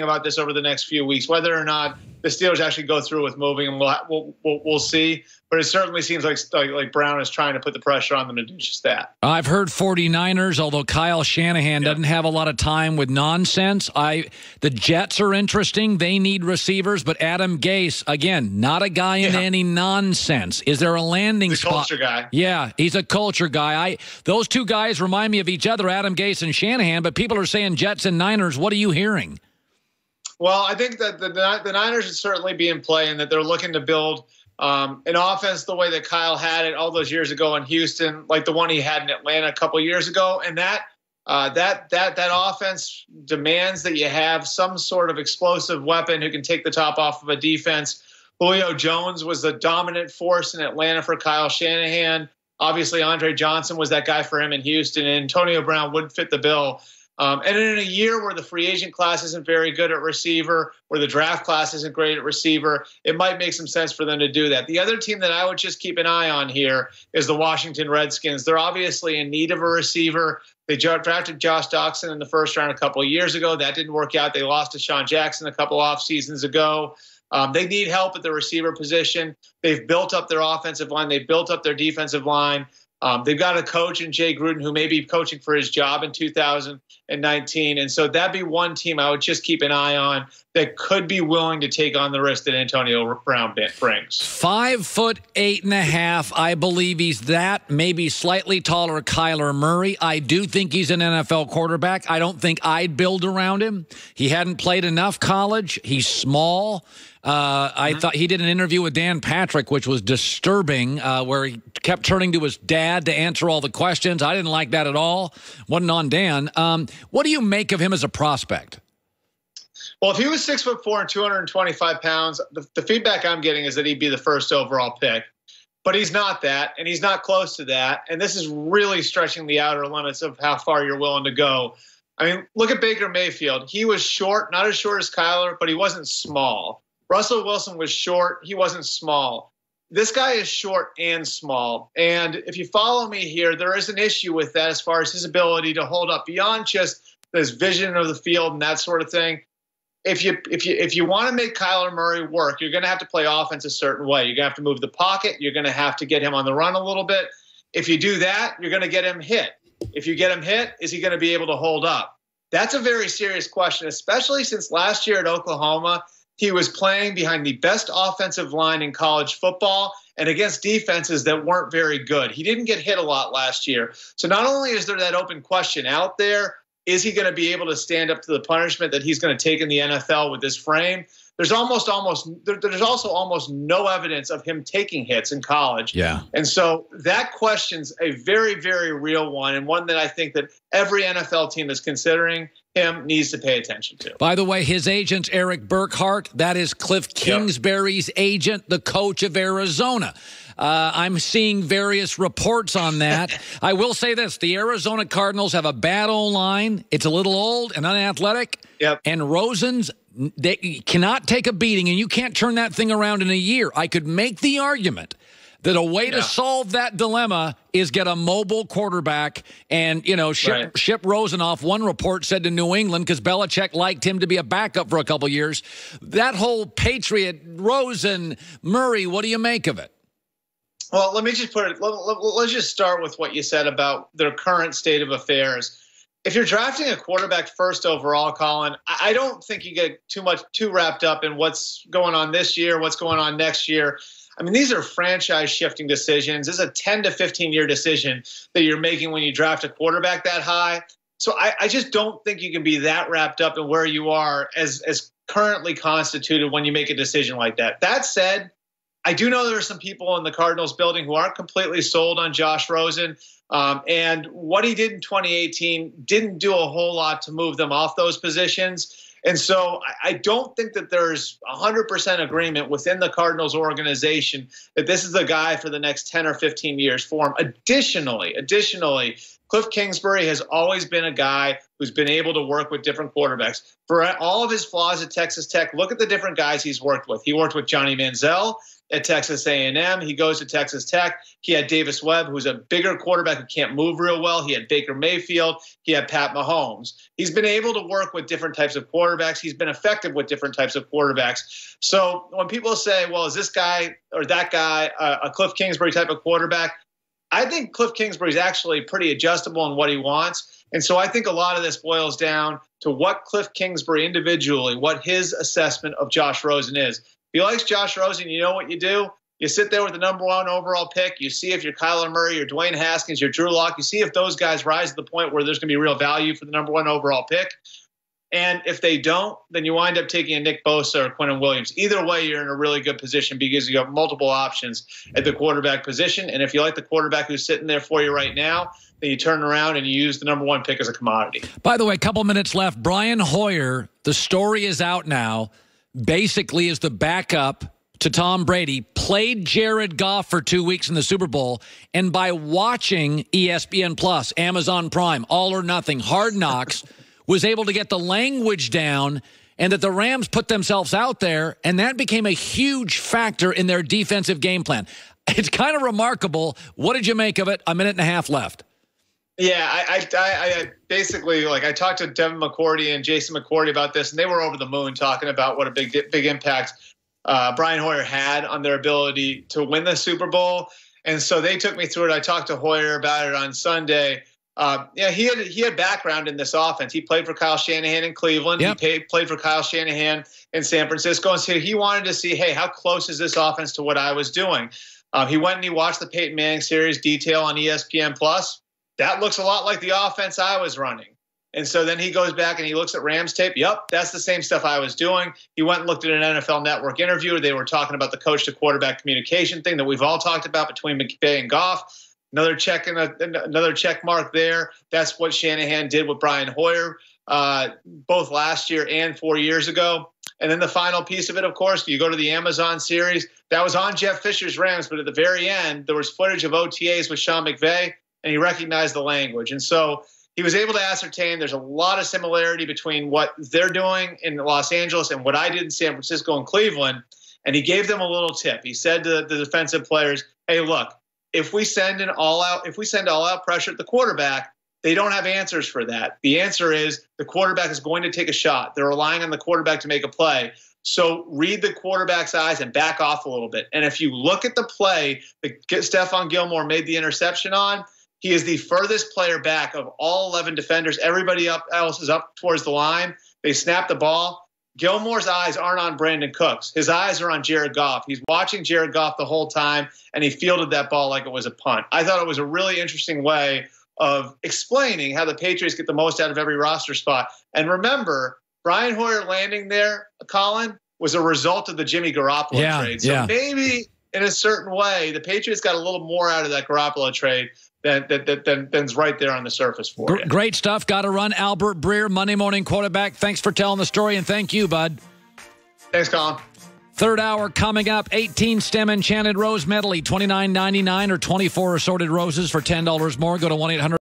about this over the next few weeks, whether or not the Steelers actually go through with moving him. We'll see. But it certainly seems like Brown is trying to put the pressure on them to do just that. I've heard 49ers, although Kyle Shanahan doesn't have a lot of time with nonsense. The Jets are interesting. They need receivers. But Adam Gase, again, not a guy in any nonsense. Is there a landing spot? He's a culture guy. Yeah, he's a culture guy. Those two guys remind me of each other, Adam Gase and Shanahan, but people are saying Jets and Niners. What are you hearing? Well, I think that the Niners should certainly be in play and that they're looking to build an offense the way that Kyle had it all those years ago in Houston, like the one he had in Atlanta a couple years ago. And that offense demands that you have some sort of explosive weapon who can take the top off of a defense. Julio Jones was the dominant force in Atlanta for Kyle Shanahan. Obviously, Andre Johnson was that guy for him in Houston, and Antonio Brown would fit the bill. And in a year where the free agent class isn't very good at receiver, where the draft class isn't great at receiver, it might make some sense for them to do that. The other team that I would just keep an eye on here is the Washington Redskins. They're obviously in need of a receiver. They drafted Josh Doctson in the first round a couple of years ago. That didn't work out. They lost to Sean Jackson a couple off seasons ago. They need help at the receiver position. They've built up their offensive line. They've built up their defensive line. They've got a coach in Jay Gruden who may be coaching for his job in 2019. And so that'd be one team I would just keep an eye on that could be willing to take on the risk that Antonio Brown brings. 5'8.5". I believe he's that, maybe slightly taller Kyler Murray. I do think he's an NFL quarterback. I don't think I'd build around him. He hadn't played enough college. He's small. I thought he did an interview with Dan Patrick, which was disturbing, where he kept turning to his dad to answer all the questions. I didn't like that at all. Wasn't on Dan. What do you make of him as a prospect? Well, if he was 6'4" and 225 pounds, the feedback I'm getting is that he'd be the first overall pick. But he's not that, and he's not close to that. And this is really stretching the outer limits of how far you're willing to go. I mean, look at Baker Mayfield. He was short, not as short as Kyler, but he wasn't small. Russell Wilson was short. He wasn't small. This guy is short and small. And if you follow me here, there is an issue with that as far as his ability to hold up beyond just this vision of the field and that sort of thing. If you want to make Kyler Murray work, you're going to have to play offense a certain way. You're going to have to move the pocket. You're going to have to get him on the run a little bit. If you do that, you're going to get him hit. If you get him hit, is he going to be able to hold up? That's a very serious question, especially since last year at Oklahoma, he was playing behind the best offensive line in college football and against defenses that weren't very good. He didn't get hit a lot last year. So not only is there that open question out there, is he going to be able to stand up to the punishment that he's going to take in the NFL with this frame? There's also almost no evidence of him taking hits in college. Yeah. And so that question's a very, very real one, and one that I think that every NFL team that's considering him needs to pay attention to. By the way, his agent's Eric Burkhart. That is Cliff Kingsbury's agent, the coach of Arizona. I'm seeing various reports on that. I will say this. The Arizona Cardinals have a bad O-line. It's a little old and unathletic. Yep. And Rosen's, they cannot take a beating, and you can't turn that thing around in a year. I could make the argument that a way to solve that dilemma is get a mobile quarterback and, ship Rosen off. One report said to New England, because Belichick liked him to be a backup for a couple years. That whole Patriot, Rosen, Murray, what do you make of it? Well, let me just put it, let's just start with what you said about their current state of affairs. If you're drafting a quarterback first overall, Colin, I don't think you get too wrapped up in what's going on this year, what's going on next year. I mean, these are franchise-shifting decisions. This is a 10 to 15-year decision that you're making when you draft a quarterback that high. So I just don't think you can be that wrapped up in where you are as currently constituted when you make a decision like that. That said, I do know there are some people in the Cardinals building who aren't completely sold on Josh Rosen. And what he did in 2018 didn't do a whole lot to move them off those positions. And so I don't think that there's 100% agreement within the Cardinals organization that this is the guy for the next 10 or 15 years for him. Additionally, Cliff Kingsbury has always been a guy who's been able to work with different quarterbacks. For all of his flaws at Texas Tech, look at the different guys he's worked with. He worked with Johnny Manziel at Texas A&M. He goes to Texas Tech. He had Davis Webb, who's a bigger quarterback who can't move real well. He had Baker Mayfield. He had Pat Mahomes. He's been able to work with different types of quarterbacks. He's been effective with different types of quarterbacks. So when people say, well, is this guy or that guy a Cliff Kingsbury type of quarterback? I think Cliff Kingsbury is actually pretty adjustable in what he wants. And so I think a lot of this boils down to what Cliff Kingsbury individually, what his assessment of Josh Rosen is. If he likes Josh Rosen, you know what you do? You sit there with the #1 overall pick. You see if you're Kyler Murray, you're Dwayne Haskins, you're Drew Lock. You see if those guys rise to the point where there's going to be real value for the #1 overall pick. And if they don't, then you wind up taking a Nick Bosa or Quinnen Williams. Either way, you're in a really good position because you have multiple options at the quarterback position. And if you like the quarterback who's sitting there for you right now, then you turn around and you use the #1 pick as a commodity. By the way, a couple minutes left. Brian Hoyer, the story is out now, basically is the backup to Tom Brady, played Jared Goff for 2 weeks in the Super Bowl, and by watching ESPN Plus, Amazon Prime, All or Nothing, Hard Knocks, was able to get the language down, and that the Rams put themselves out there, and that became a huge factor in their defensive game plan. It's kind of remarkable. What did you make of it? A minute and a half left. Yeah, I basically, like, I talked to Devin McCourty and Jason McCourty about this, and they were over the moon talking about what a big impact Brian Hoyer had on their ability to win the Super Bowl. And so they took me through it. I talked to Hoyer about it on Sunday. Yeah, he had background in this offense. He played for Kyle Shanahan in Cleveland. Yep. He played for Kyle Shanahan in San Francisco. And so he wanted to see, hey, how close is this offense to what I was doing? He went and he watched the Peyton Manning series detail on ESPN Plus. That looks a lot like the offense I was running. And so then he goes back and he looks at Rams tape. Yep, that's the same stuff I was doing. He went and looked at an NFL Network interview where they were talking about the coach-to-quarterback communication thing that we've all talked about between McVay and Goff. Another check and another check mark there. That's what Shanahan did with Brian Hoyer, both last year and 4 years ago. And then the final piece of it, of course, you go to the Amazon series. That was on Jeff Fisher's Rams, but at the very end, there was footage of OTAs with Sean McVay, and he recognized the language. And so he was able to ascertain there's a lot of similarity between what they're doing in Los Angeles and what I did in San Francisco and Cleveland. And he gave them a little tip. He said to the defensive players, hey, look, if we send all out pressure at the quarterback, they don't have answers for that. The answer is the quarterback is going to take a shot. They're relying on the quarterback to make a play. So read the quarterback's eyes and back off a little bit. And if you look at the play that Stephon Gilmore made the interception on, he is the furthest player back of all 11 defenders. Everybody else is up towards the line. They snap the ball. Gilmore's eyes aren't on Brandon Cooks. His eyes are on Jared Goff. He's watching Jared Goff the whole time, and he fielded that ball like it was a punt. I thought it was a really interesting way of explaining how the Patriots get the most out of every roster spot. And remember, Brian Hoyer landing there, Colin, was a result of the Jimmy Garoppolo trade. So maybe in a certain way, the Patriots got a little more out of that Garoppolo trade than's right there on the surface for you. Great stuff. Got to run. Albert Breer, Monday Morning Quarterback. Thanks for telling the story, and thank you, bud. Thanks, Colin. Third hour coming up. 18 stem enchanted rose medley, $29.99 or 24 assorted roses for $10 more. Go to 1-800.